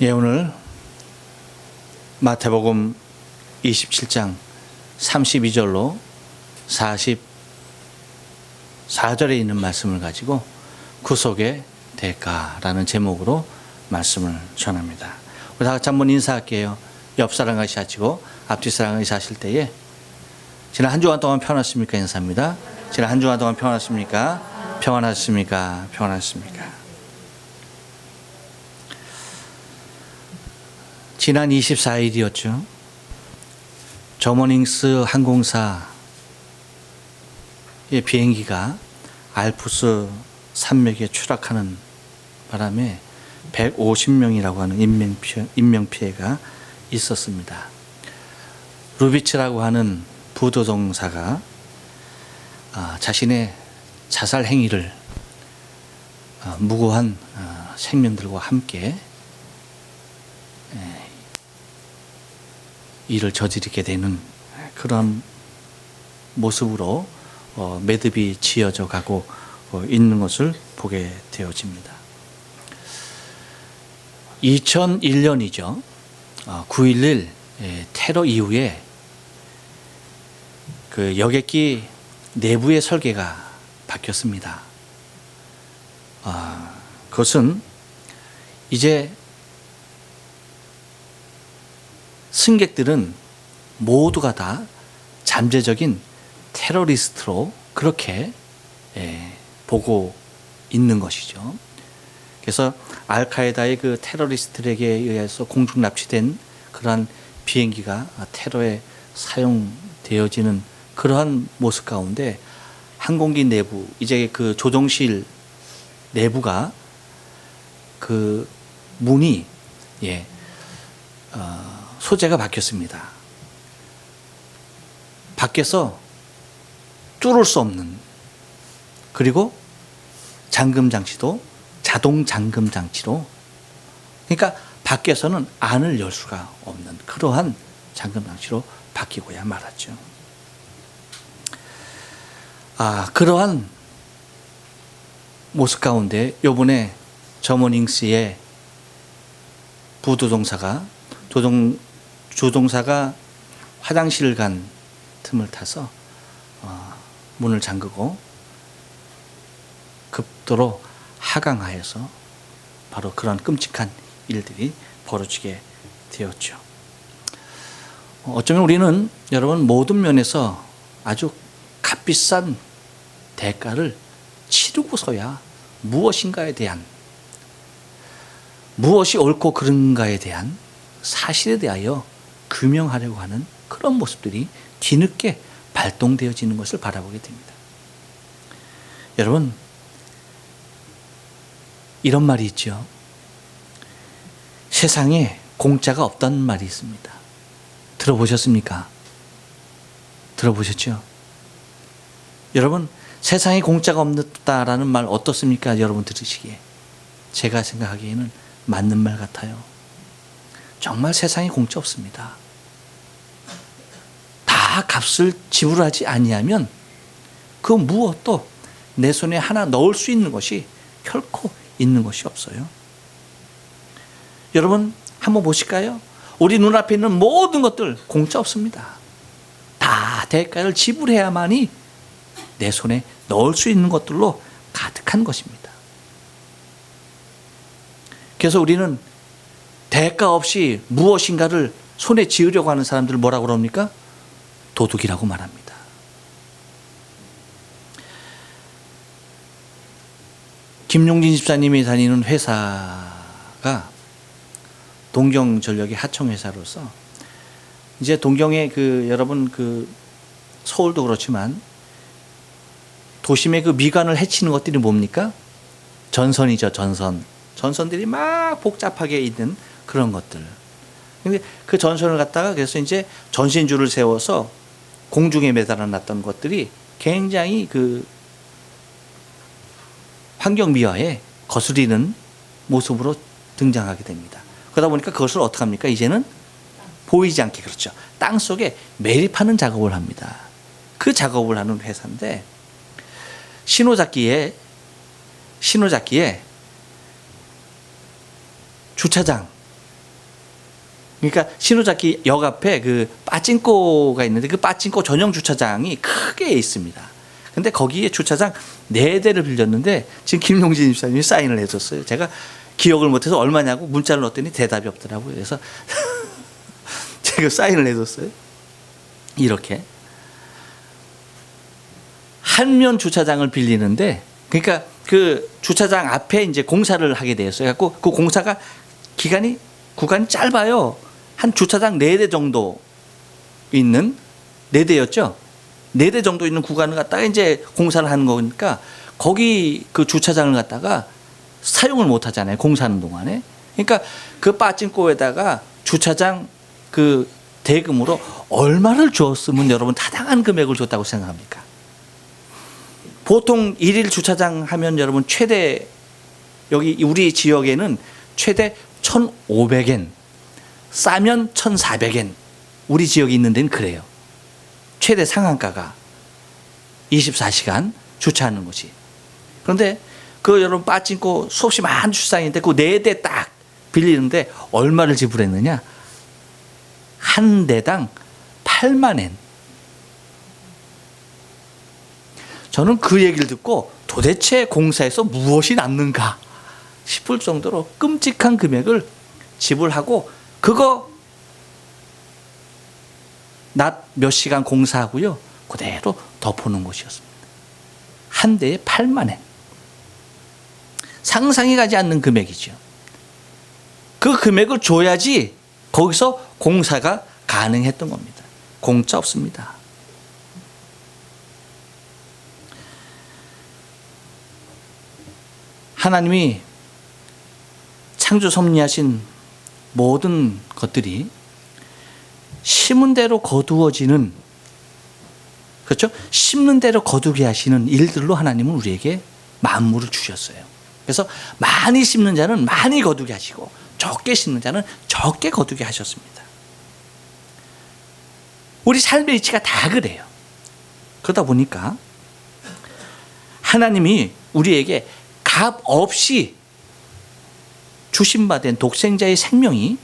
예, 오늘 마태복음 27장 32절로 44절에 있는 말씀을 가지고 구속의 대가라는 제목으로 말씀을 전합니다. 우리 다 같이 한번 인사할게요. 옆 사람과 하시고 앞뒤 사람과 하실 때에 지난 한 주간 동안 평안하십니까? 인사합니다. 지난 한 주간 동안 평안하십니까? 평안하십니까? 평안하십니까? 지난 24일이었죠. 저머닝스 항공사의 비행기가 알프스 산맥에 추락하는 바람에 150명이라고 하는 인명피해가 있었습니다. 루비츠라고 하는 부도종사가 자신의 자살 행위를 무고한 생명들과 함께 일을 저지르게 되는 그런 모습으로 매듭이 지어져 가고 있는 것을 보게 되어집니다. 2001년이죠. 9.11 테러 이후에 그 여객기 내부의 설계가 바뀌었습니다. 그것은 이제 승객들은 모두가 다 잠재적인 테러리스트로 그렇게 보고 있는 것이죠. 그래서 알카에다의 그 테러리스트들에게 의해서 공중 납치된 그러한 비행기가 테러에 사용되어지는 그러한 모습 가운데 항공기 내부, 이제 그 조종실 내부가 그 문이 소재가 바뀌었습니다. 밖에서 뚫을 수 없는, 그리고 잠금 장치도 자동 잠금 장치로, 그러니까 밖에서는 안을 열 수가 없는 그러한 잠금 장치로 바뀌고야 말았죠. 그러한 모습 가운데 요번에 저머닝스의 부조종사가 조종사가 화장실을 간 틈을 타서 문을 잠그고 급도로 하강하여서 바로 그런 끔찍한 일들이 벌어지게 되었죠. 어쩌면 우리는 여러분 모든 면에서 아주 값비싼 대가를 치르고서야 무엇인가에 대한, 무엇이 옳고 그른가에 대한 사실에 대하여 규명하려고 하는 그런 모습들이 뒤늦게 발동되어지는 것을 바라보게 됩니다. 여러분, 이런 말이 있죠. 세상에 공짜가 없다는 말이 있습니다. 들어보셨습니까? 들어보셨죠? 여러분, 세상에 공짜가 없다라는 말 어떻습니까? 여러분 들으시기에. 제가 생각하기에는 맞는 말 같아요. 정말 세상에 공짜 없습니다. 다 값을 지불하지 아니하면 그 무엇도 내 손에 하나 넣을 수 있는 것이 결코 있는 것이 없어요. 여러분 한번 보실까요? 우리 눈앞에 있는 모든 것들 공짜 없습니다. 다 대가를 지불해야만이 내 손에 넣을 수 있는 것들로 가득한 것입니다. 그래서 우리는 대가 없이 무엇인가를 손에 쥐으려고 하는 사람들을 뭐라고 그럽니까? 도둑이라고 말합니다. 김용진 집사님이 다니는 회사가 동경전력의 하청회사로서 이제 동경의 여러분 서울도 그렇지만 도심의 그 미관을 해치는 것들이 뭡니까? 전선이죠, 전선. 전선들이 막 복잡하게 있는 그런 것들. 근데 그 전선을 갖다가 그래서 이제 전신줄을 세워서 공중에 매달아 놨던 것들이 굉장히 그 환경 미화에 거스리는 모습으로 등장하게 됩니다. 그러다 보니까 그것을 어떻게 합니까? 이제는 보이지 않게, 그렇죠, 땅 속에 매립하는 작업을 합니다. 그 작업을 하는 회사인데 신호잡기에 주차장 그러니까 신호잡기 역 앞에 그 빠찡코가 있는데 그 빠찡코 전용 주차장이 크게 있습니다. 근데 거기에 주차장 4대를 빌렸는데 지금 김용진 집사님이 사인을 해줬어요. 제가 기억을 못해서 얼마냐고 문자를 넣었더니 대답이 없더라고요. 그래서 제가 사인을 해줬어요. 이렇게 한면 주차장을 빌리는데, 그러니까 그 주차장 앞에 이제 공사를 하게 되었어요. 갖고 그 공사가 구간이 짧아요. 한 주차장 4대 정도 있는 4대였죠. 4대 정도 있는 구간을 갖다가 이제 공사를 하는 거니까 거기 그 주차장을 갖다가 사용을 못 하잖아요. 공사하는 동안에. 그러니까 그 빠찡코에다가 주차장 그 대금으로 얼마를 줬으면 여러분 타당한 금액을 줬다고 생각합니까? 보통 1일 주차장 하면 여러분 최대, 여기 우리 지역에는 최대 1,500엔, 싸면 1,400엔, 우리 지역에 있는 데는 그래요. 최대 상한가가 24시간 주차하는 곳이. 그런데 그 여러분 빠찡코 수없이 많은 주차장인데 그 4대 딱 빌리는데 얼마를 지불했느냐? 한 대당 8만 엔. 저는 그 얘기를 듣고 도대체 공사에서 무엇이 남는가 싶을 정도로 끔찍한 금액을 지불하고, 그거 낮 몇 시간 공사하고요 그대로 덮어놓은 곳이었습니다. 한 대에 8만 엔. 상상이 가지 않는 금액이죠. 그 금액을 줘야지 거기서 공사가 가능했던 겁니다. 공짜 없습니다. 하나님이 창조 섭리하신 모든 것들이 심은 대로 거두어지는, 그렇죠? 심는 대로 거두게 하시는 일들로 하나님은 우리에게 만물을 주셨어요. 그래서 많이 심는 자는 많이 거두게 하시고 적게 심는 자는 적게 거두게 하셨습니다. 우리 삶의 이치가 다 그래요. 그러다 보니까 하나님이 우리에게 값 없이 주신받은 독생자의 생명이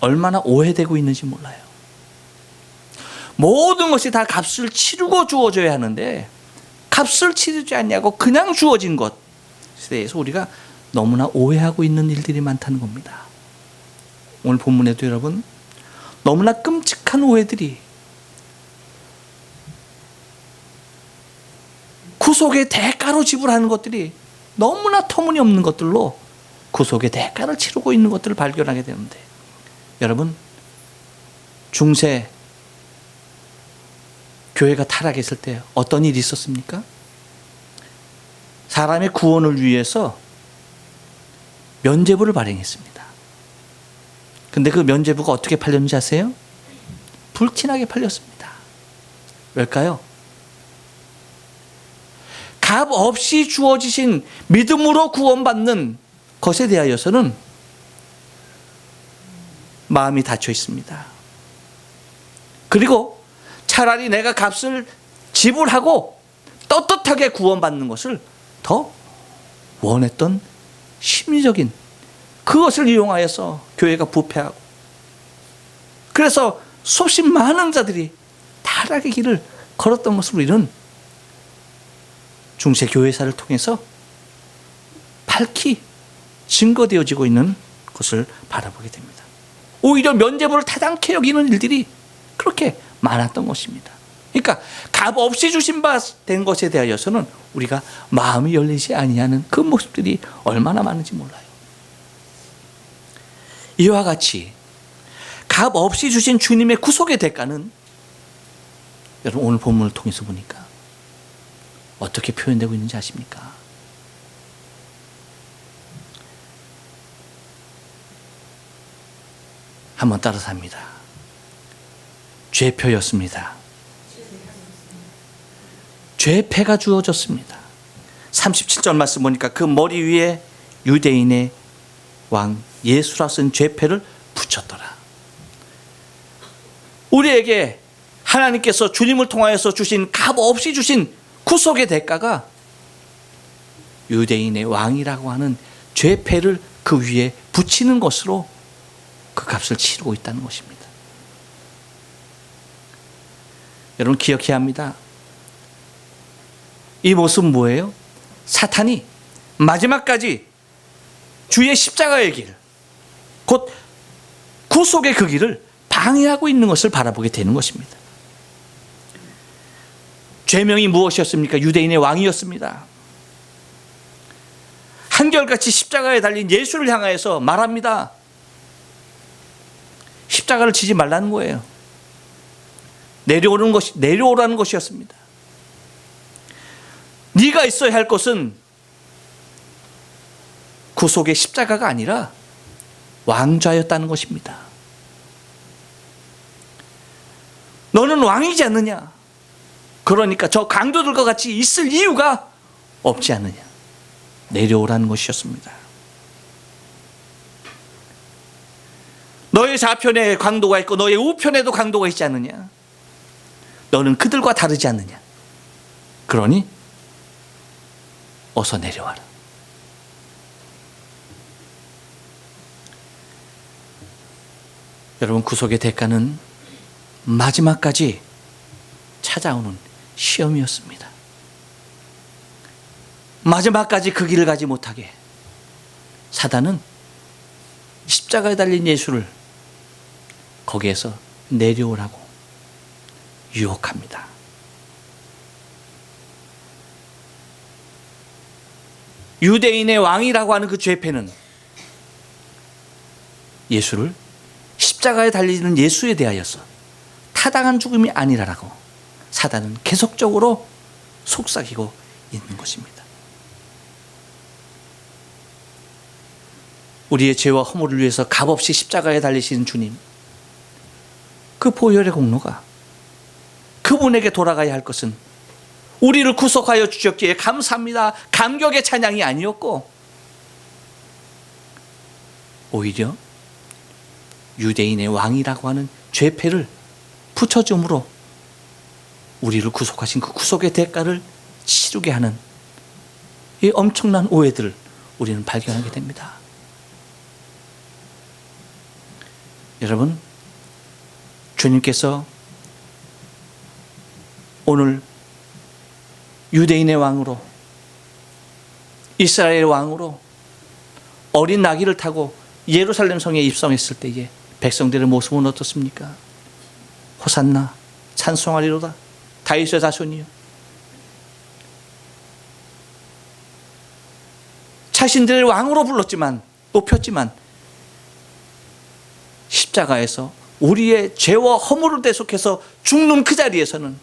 얼마나 오해되고 있는지 몰라요. 모든 것이 다 값을 치르고 주어져야 하는데 값을 치르지 않냐고 그냥 주어진 것에 대해서 우리가 너무나 오해하고 있는 일들이 많다는 겁니다. 오늘 본문에도 여러분 너무나 끔찍한 오해들이, 구속의 대가로 지불하는 것들이 너무나 터무니없는 것들로 구속의 대가를 치르고 있는 것들을 발견하게 되는데, 여러분 중세 교회가 타락했을 때 어떤 일이 있었습니까? 사람의 구원을 위해서 면죄부를 발행했습니다. 근데 그 면죄부가 어떻게 팔렸는지 아세요? 불티나게 팔렸습니다. 왜일까요? 값 없이 주어지신 믿음으로 구원받는 것에 대하여서는 마음이 닫혀 있습니다. 그리고 차라리 내가 값을 지불하고 떳떳하게 구원받는 것을 더 원했던 심리적인, 그것을 이용하여서 교회가 부패하고, 그래서 수없이 많은 자들이 타락의 길을 걸었던 것으로 우리는 중세 교회사를 통해서 밝히 증거되어지고 있는 것을 바라보게 됩니다. 오히려 면죄부를 타당케 여기는 일들이 그렇게 많았던 것입니다. 그러니까 값 없이 주신 바 된 것에 대하여서는 우리가 마음이 열리지 아니하는 그 모습들이 얼마나 많은지 몰라요. 이와 같이 값 없이 주신 주님의 구속의 대가는 여러분 오늘 본문을 통해서 보니까 어떻게 표현되고 있는지 아십니까? 한번 따라서 합니다. 죄표였습니다. 죄패가 주어졌습니다. 37절 말씀 보니까 그 머리 위에 유대인의 왕 예수라 쓴 죄패를 붙였더라. 우리에게 하나님께서 주님을 통하여서 주신 값 없이 주신 구속의 대가가 유대인의 왕이라고 하는 죄패를 그 위에 붙이는 것으로 그 값을 치르고 있다는 것입니다. 여러분 기억해야 합니다. 이 모습은 뭐예요? 사탄이 마지막까지 주의 십자가의 길, 곧 구속의 그 길을 방해하고 있는 것을 바라보게 되는 것입니다. 죄명이 무엇이었습니까? 유대인의 왕이었습니다. 한결같이 십자가에 달린 예수를 향하여서 말합니다. 십자가를 지지 말라는 거예요. 내려오라는 것이었습니다. 네가 있어야 할 것은 구속의 십자가가 아니라 왕좌였다는 것입니다. 너는 왕이지 않느냐? 그러니까 저 강도들과 같이 있을 이유가 없지 않느냐? 내려오라는 것이었습니다. 너의 좌편에 강도가 있고 너의 우편에도 강도가 있지 않느냐? 너는 그들과 다르지 않느냐? 그러니 어서 내려와라. 여러분 구속의 대가는 마지막까지 찾아오는 시험이었습니다. 마지막까지 그 길을 가지 못하게 사단은 십자가에 달린 예수를 거기에서 내려오라고 유혹합니다. 유대인의 왕이라고 하는 그 죄패는 예수를 십자가에 달리는 예수에 대하여서 타당한 죽음이 아니라라고 사단은 계속적으로 속삭이고 있는 것입니다. 우리의 죄와 허물을 위해서 값없이 십자가에 달리시는 주님, 그 보혈의 공로가 그분에게 돌아가야 할 것은 우리를 구속하여 주셨기에 감사합니다, 감격의 찬양이 아니었고 오히려 유대인의 왕이라고 하는 죄패를 붙여줌으로 우리를 구속하신 그 구속의 대가를 치르게 하는 이 엄청난 오해들을 우리는 발견하게 됩니다. 여러분, 주님께서 오늘 유대인의 왕으로, 이스라엘의 왕으로 어린 나귀를 타고 예루살렘 성에 입성했을 때에 백성들의 모습은 어떻습니까? 호산나, 찬송하리로다, 다윗의 자손이요. 자신들을 왕으로 불렀지만, 높였지만 십자가에서 우리의 죄와 허물을 대속해서 죽는 그 자리에서는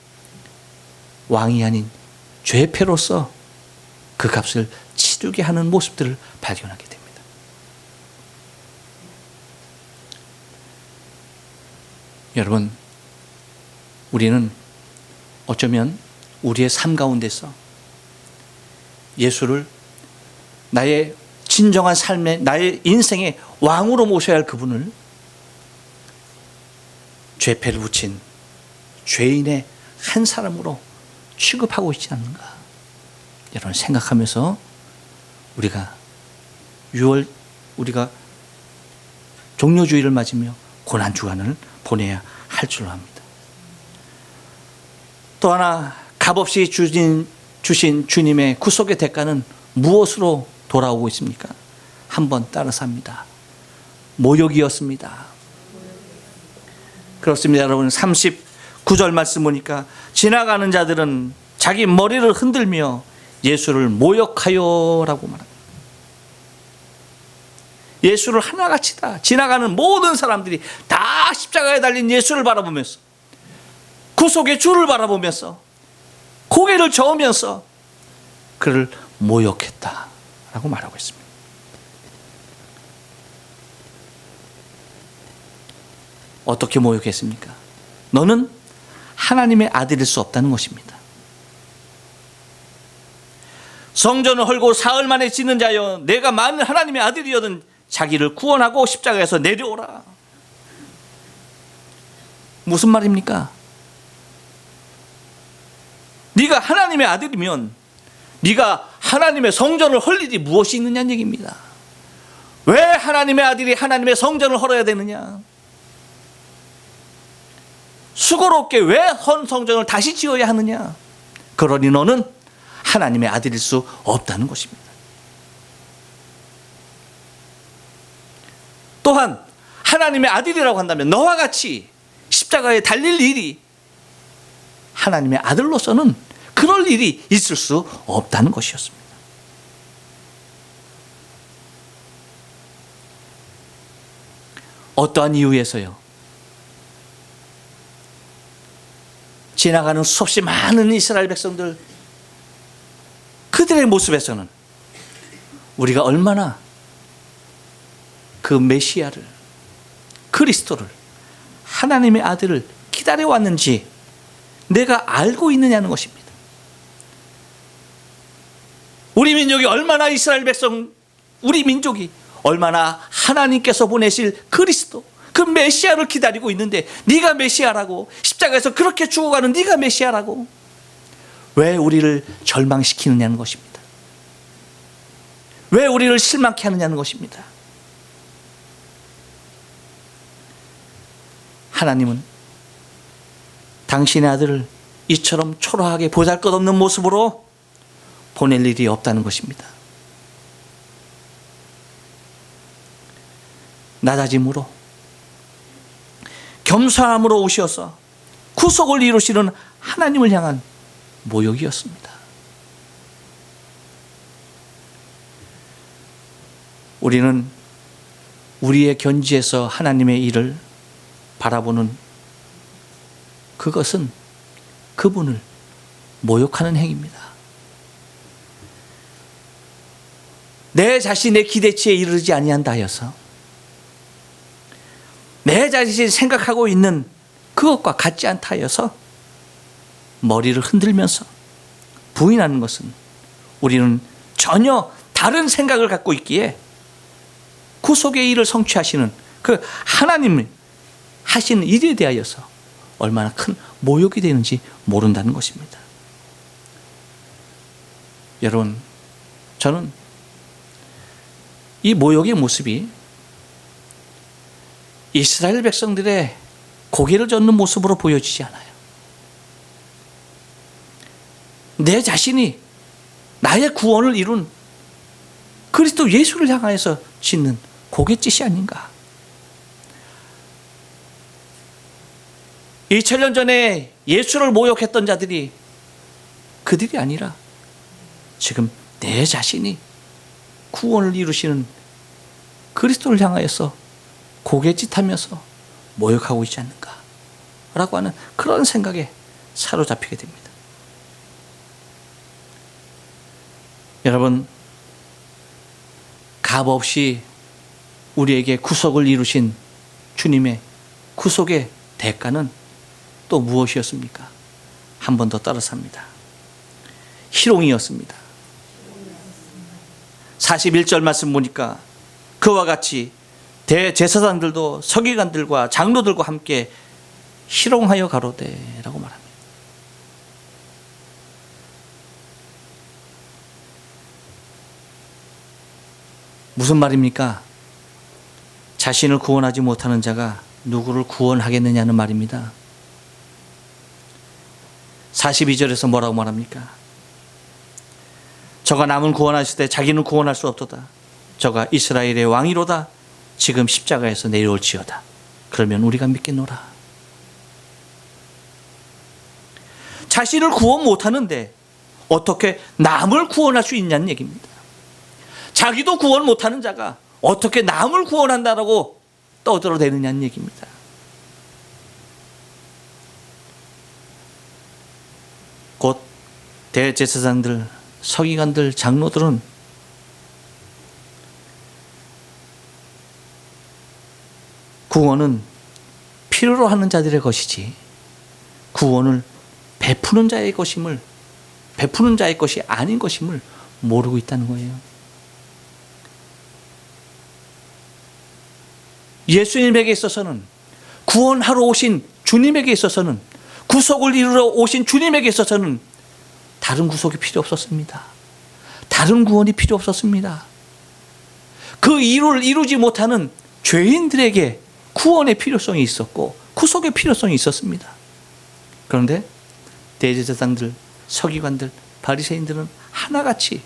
왕이 아닌 죄패로서 그 값을 치르게 하는 모습들을 발견하게 됩니다. 여러분, 우리는 어쩌면 우리의 삶 가운데서 예수를 나의 진정한 삶의, 나의 인생의 왕으로 모셔야 할 그분을 죄패를 붙인 죄인의 한 사람으로 취급하고 있지 않는가? 여러분 생각하면서 우리가 종료주의를 맞으며 고난 주간을 보내야 할 줄로 압니다. 또 하나 값없이 주신 주님의 구속의 대가는 무엇으로 돌아오고 있습니까? 한번 따라서 합니다. 모욕이었습니다. 그렇습니다. 여러분 39절 말씀 보니까 지나가는 자들은 자기 머리를 흔들며 예수를 모욕하여라고 말합니다. 예수를 하나같이 다 지나가는 모든 사람들이 다 십자가에 달린 예수를 바라보면서 구속의 주를 바라보면서 고개를 저으면서 그를 모욕했다라고 말하고 있습니다. 어떻게 모욕했습니까? 너는 하나님의 아들일 수 없다는 것입니다. 성전을 헐고 사흘 만에 짓는 자여, 내가 만일 하나님의 아들이여든 자기를 구원하고 십자가에서 내려오라. 무슨 말입니까? 네가 하나님의 아들이면 네가 하나님의 성전을 헐 일이 무엇이 있느냐는 얘기입니다. 왜 하나님의 아들이 하나님의 성전을 헐어야 되느냐? 수고롭게 왜 헌 성전을 다시 지어야 하느냐? 그러니 너는 하나님의 아들일 수 없다는 것입니다. 또한 하나님의 아들이라고 한다면 너와 같이 십자가에 달릴 일이 하나님의 아들로서는 그럴 일이 있을 수 없다는 것이었습니다. 어떠한 이유에서요? 지나가는 수없이 많은 이스라엘 백성들, 그들의 모습에서는 우리가 얼마나 그 메시아를, 그리스도를, 하나님의 아들을 기다려왔는지 내가 알고 있느냐는 것입니다. 우리 민족이 얼마나 이스라엘 백성, 우리 민족이 얼마나 하나님께서 보내실 그리스도, 그 메시아를 기다리고 있는데 네가 메시아라고, 십자가에서 그렇게 죽어가는 네가 메시아라고 왜 우리를 절망시키느냐는 것입니다. 왜 우리를 실망케 하느냐는 것입니다. 하나님은 당신의 아들을 이처럼 초라하게 보잘것없는 모습으로 보낼 일이 없다는 것입니다. 낮아짐으로, 겸손함으로 오셔서 구속을 이루시는 하나님을 향한 모욕이었습니다. 우리는 우리의 견지에서 하나님의 일을 바라보는 그것은 그분을 모욕하는 행위입니다. 내 자신의 기대치에 이르지 아니한다 하여서 내 자신이 생각하고 있는 그것과 같지 않다 하여서 머리를 흔들면서 부인하는 것은 우리는 전혀 다른 생각을 갖고 있기에 구속의 일을 성취하시는 그 하나님이 하시는 일에 대하여서 얼마나 큰 모욕이 되는지 모른다는 것입니다. 여러분, 저는 이 모욕의 모습이 이스라엘 백성들의 고개를 젓는 모습으로 보여지지 않아요. 내 자신이 나의 구원을 이룬 그리스도 예수를 향하여서 짓는 고갯짓이 아닌가. 2000년 전에 예수를 모욕했던 자들이 그들이 아니라 지금 내 자신이 구원을 이루시는 그리스도를 향하여서 고갯짓하면서 모욕하고 있지 않는가 라고 하는 그런 생각에 사로잡히게 됩니다. 여러분, 값없이 우리에게 구속을 이루신 주님의 구속의 대가는 또 무엇이었습니까? 한 번 더 따라삽니다. 희롱이었습니다. 41절 말씀 보니까 그와 같이 대제사장들도 서기관들과 장로들과 함께 희롱하여 가로되 라고 말합니다. 무슨 말입니까? 자신을 구원하지 못하는 자가 누구를 구원하겠느냐는 말입니다. 42절에서 뭐라고 말합니까? 저가 남을 구원하실 때 자기는 구원할 수 없도다. 저가 이스라엘의 왕이로다. 지금 십자가에서 내려올지어다. 그러면 우리가 믿겠노라. 자신을 구원 못하는데 어떻게 남을 구원할 수 있냐는 얘기입니다. 자기도 구원 못하는 자가 어떻게 남을 구원한다라고 떠들어대느냐는 얘기입니다. 곧 대제사장들, 서기관들, 장로들은 구원은 필요로 하는 자들의 것이지 구원을 베푸는 자의 것임을, 베푸는 자의 것이 아닌 것임을 모르고 있다는 거예요. 예수님에게 있어서는, 구원하러 오신 주님에게 있어서는, 구속을 이루러 오신 주님에게 있어서는 다른 구속이 필요 없었습니다. 다른 구원이 필요 없었습니다. 그 일을 이루지 못하는 죄인들에게 구원의 필요성이 있었고 구속의 필요성이 있었습니다. 그런데 대제사장들, 서기관들, 바리새인들은 하나같이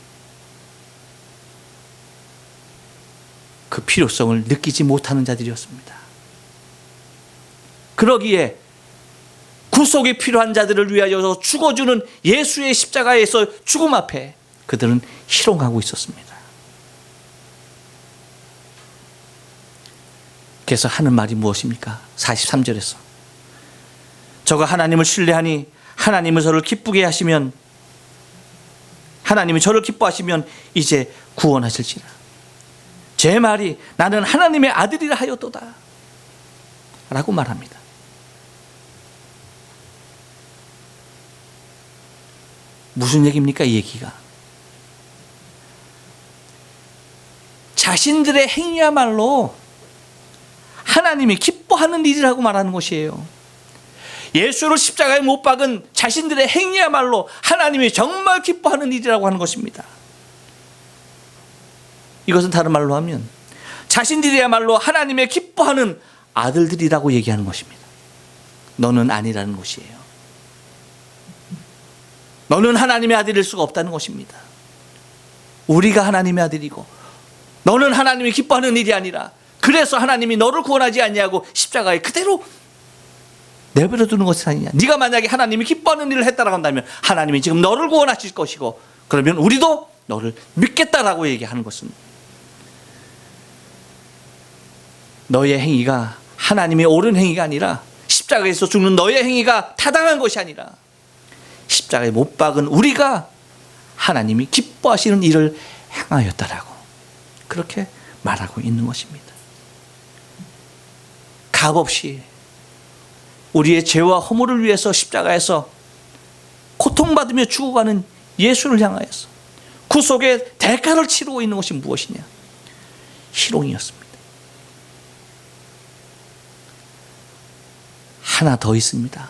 그 필요성을 느끼지 못하는 자들이었습니다. 그러기에 구속이 필요한 자들을 위하여 죽어주는 예수의 십자가에서 죽음 앞에 그들은 희롱하고 있었습니다. 그래서 하는 말이 무엇입니까? 43절에서 저가 하나님을 신뢰하니 하나님이 저를 기쁘게 하시면 하나님이 저를 기뻐하시면 이제 구원하실지라. 제 말이 나는 하나님의 아들이라 하였도다 라고 말합니다. 무슨 얘기입니까? 이 얘기가 자신들의 행위야말로 하나님이 기뻐하는 일이라고 말하는 것이에요. 예수를 십자가에 못 박은 자신들의 행위야말로 하나님이 정말 기뻐하는 일이라고 하는 것입니다. 이것은 다른 말로 하면 자신들이야말로 하나님의 기뻐하는 아들들이라고 얘기하는 것입니다. 너는 아니라는 것이에요. 너는 하나님의 아들일 수가 없다는 것입니다. 우리가 하나님의 아들이고 너는 하나님이 기뻐하는 일이 아니라 그래서 하나님이 너를 구원하지 아니하고 십자가에 그대로 내버려 두는 것이 아니냐. 네가 만약에 하나님이 기뻐하는 일을 했다라고 한다면 하나님이 지금 너를 구원하실 것이고 그러면 우리도 너를 믿겠다라고 얘기하는 것은 너의 행위가 하나님의 옳은 행위가 아니라 십자가에서 죽는 너의 행위가 타당한 것이 아니라 십자가에 못 박은 우리가 하나님이 기뻐하시는 일을 행하였다라고 그렇게 말하고 있는 것입니다. 값없이 우리의 죄와 허물을 위해서 십자가에서 고통받으며 죽어가는 예수를 향하여서 구속의 대가를 치르고 있는 것이 무엇이냐? 희롱이었습니다. 하나 더 있습니다.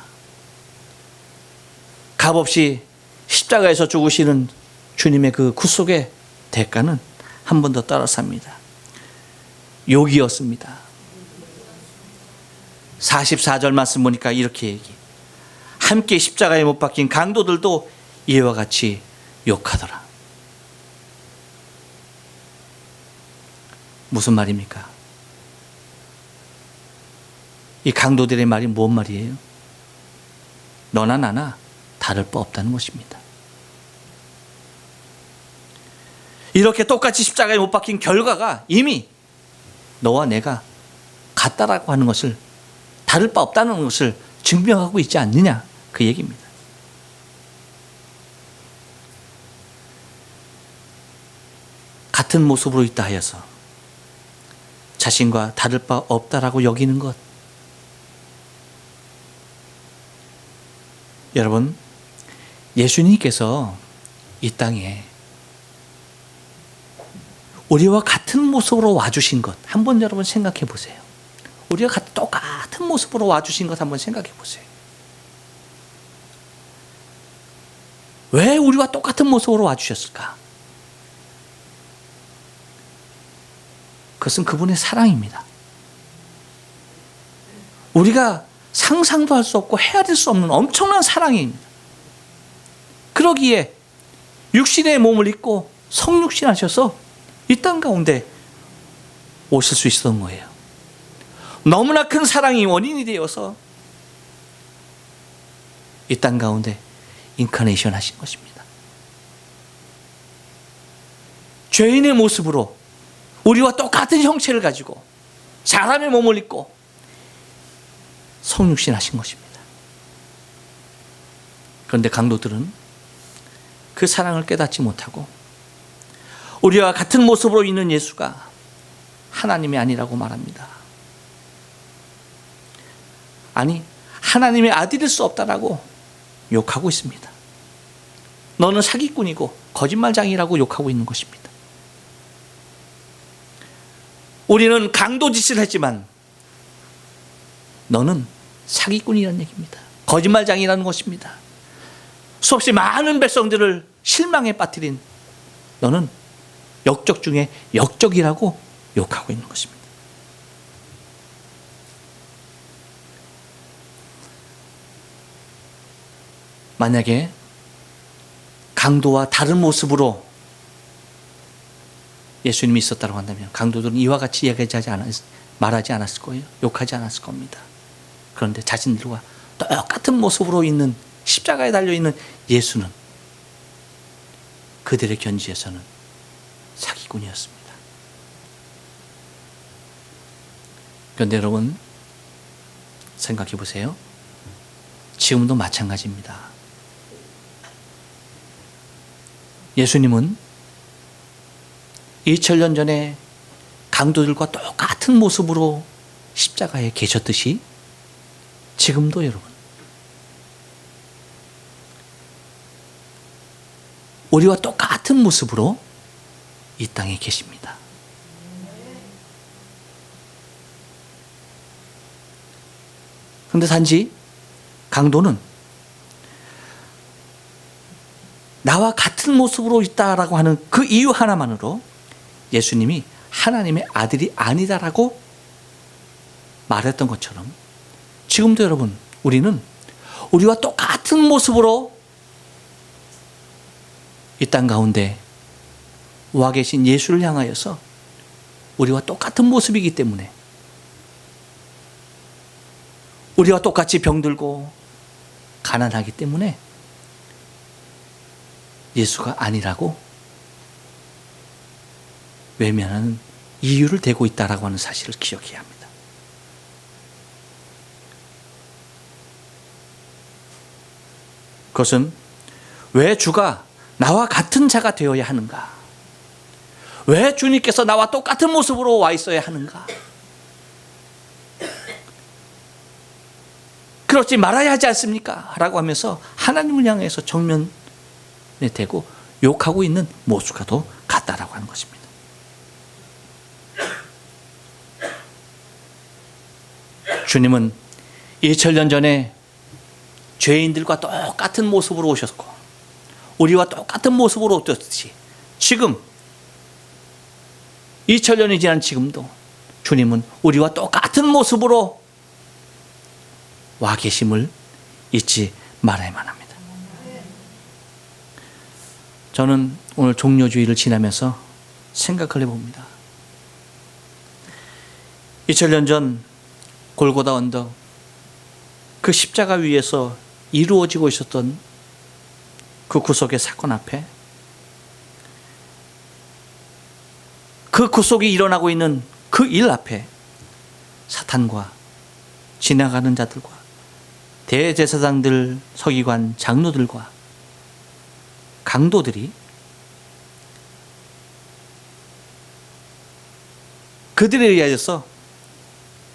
값없이 십자가에서 죽으시는 주님의 그 구속의 대가는 한 번 더 따라서 합니다. 욕이었습니다. 44절 말씀 보니까 이렇게 얘기. 함께 십자가에 못 박힌 강도들도 이와 같이 욕하더라. 무슨 말입니까? 이 강도들의 말이 뭔 말이에요? 너나 나나 다를 바 없다는 것입니다. 이렇게 똑같이 십자가에 못 박힌 결과가 이미 너와 내가 같다라고 하는 것을 다를 바 없다는 것을 증명하고 있지 않느냐 그 얘기입니다. 같은 모습으로 있다 하여서 자신과 다를 바 없다라고 여기는 것. 여러분, 예수님께서 이 땅에 우리와 같은 모습으로 와주신 것 한번 여러분 생각해 보세요. 우리가 똑같은 모습으로 와주신 것 한번 생각해 보세요. 왜 우리와 똑같은 모습으로 와주셨을까? 그것은 그분의 사랑입니다. 우리가 상상도 할 수 없고 헤아릴 수 없는 엄청난 사랑입니다. 그러기에 육신의 몸을 입고 성육신하셔서 이 땅 가운데 오실 수 있었던 거예요. 너무나 큰 사랑이 원인이 되어서 이 땅 가운데 인카네이션 하신 것입니다. 죄인의 모습으로 우리와 똑같은 형체를 가지고 사람의 몸을 입고 성육신 하신 것입니다. 그런데 강도들은 그 사랑을 깨닫지 못하고 우리와 같은 모습으로 있는 예수가 하나님이 아니라고 말합니다. 아니, 하나님의 아들일 수 없다라고 욕하고 있습니다. 너는 사기꾼이고 거짓말장이라고 욕하고 있는 것입니다. 우리는 강도짓을 했지만 너는 사기꾼이라는 얘기입니다. 거짓말장이라는 것입니다. 수없이 많은 백성들을 실망에 빠뜨린 너는 역적 중에 역적이라고 욕하고 있는 것입니다. 만약에 강도와 다른 모습으로 예수님이 있었다고 한다면 강도들은 이와 같이 말하지 않았을 거예요. 욕하지 않았을 겁니다. 그런데 자신들과 똑같은 모습으로 있는, 십자가에 달려있는 예수는 그들의 견지에서는 사기꾼이었습니다. 그런데 여러분 생각해 보세요. 지금도 마찬가지입니다. 예수님은 2000년 전에 강도들과 똑같은 모습으로 십자가에 계셨듯이 지금도 여러분 우리와 똑같은 모습으로 이 땅에 계십니다. 그런데 단지 강도는 나와 같은 모습으로 있다라고 하는 그 이유 하나만으로 예수님이 하나님의 아들이 아니다라고 말했던 것처럼 지금도 여러분 우리는 우리와 똑같은 모습으로 이 땅 가운데 와 계신 예수를 향하여서 우리와 똑같은 모습이기 때문에 우리와 똑같이 병들고 가난하기 때문에 예수가 아니라고 외면하는 이유를 대고 있다라고 하는 사실을 기억해야 합니다. 그것은 왜 주가 나와 같은 자가 되어야 하는가? 왜 주님께서 나와 똑같은 모습으로 와 있어야 하는가? 그렇지 말아야 하지 않습니까? 라고 하면서 하나님을 향해서 정면에 대고 욕하고 있는 모습과 도 같다라고 하는 것입니다. 주님은 2000년 전에 죄인들과 똑같은 모습으로 오셨고 우리와 똑같은 모습으로 오셨듯이 지금 2000년이 지난 지금도 주님은 우리와 똑같은 모습으로 와 계심을 잊지 말아야만 합니다. 저는 오늘 종료주일을 지나면서 생각을 해봅니다. 2000년 전 골고다 언덕 그 십자가 위에서 이루어지고 있었던 그 구속의 사건 앞에 그 구속이 일어나고 있는 그 일 앞에 사탄과 지나가는 자들과 대제사장들, 서기관, 장로들과 강도들이 그들에 의하여서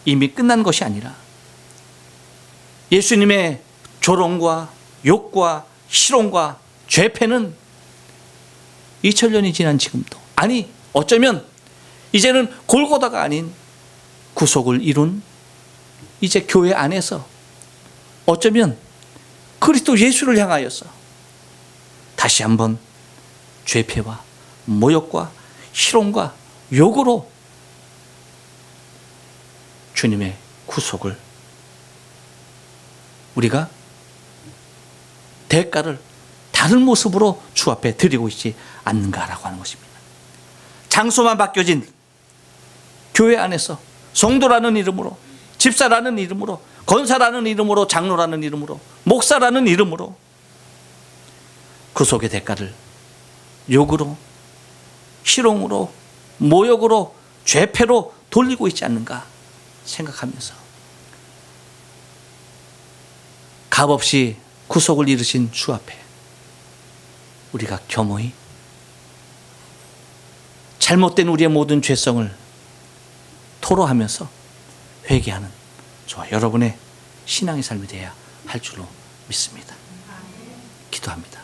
이미 끝난 것이 아니라 예수님의 조롱과 욕과 희롱과 죄패는 2000년이 지난 지금도, 아니 어쩌면 이제는 골고다가 아닌 구속을 이룬 이제 교회 안에서 어쩌면 그리스도 예수를 향하여서 다시 한번 죄패와 모욕과 희롱과 욕으로 주님의 구속을 우리가 대가를 다른 모습으로 주 앞에 드리고 있지 않는가라고 하는 것입니다. 장소만 바뀌어진 교회 안에서 성도라는 이름으로, 집사라는 이름으로, 권사라는 이름으로, 장로라는 이름으로, 목사라는 이름으로 구속의 대가를 욕으로, 희롱으로, 모욕으로, 죄패로 돌리고 있지 않는가 생각하면서 값없이 구속을 이루신 주 앞에 우리가 겸허히 잘못된 우리의 모든 죄성을 토로하면서 회개하는 저와 여러분의 신앙의 삶이 되어야 할 줄로 믿습니다. 기도합니다.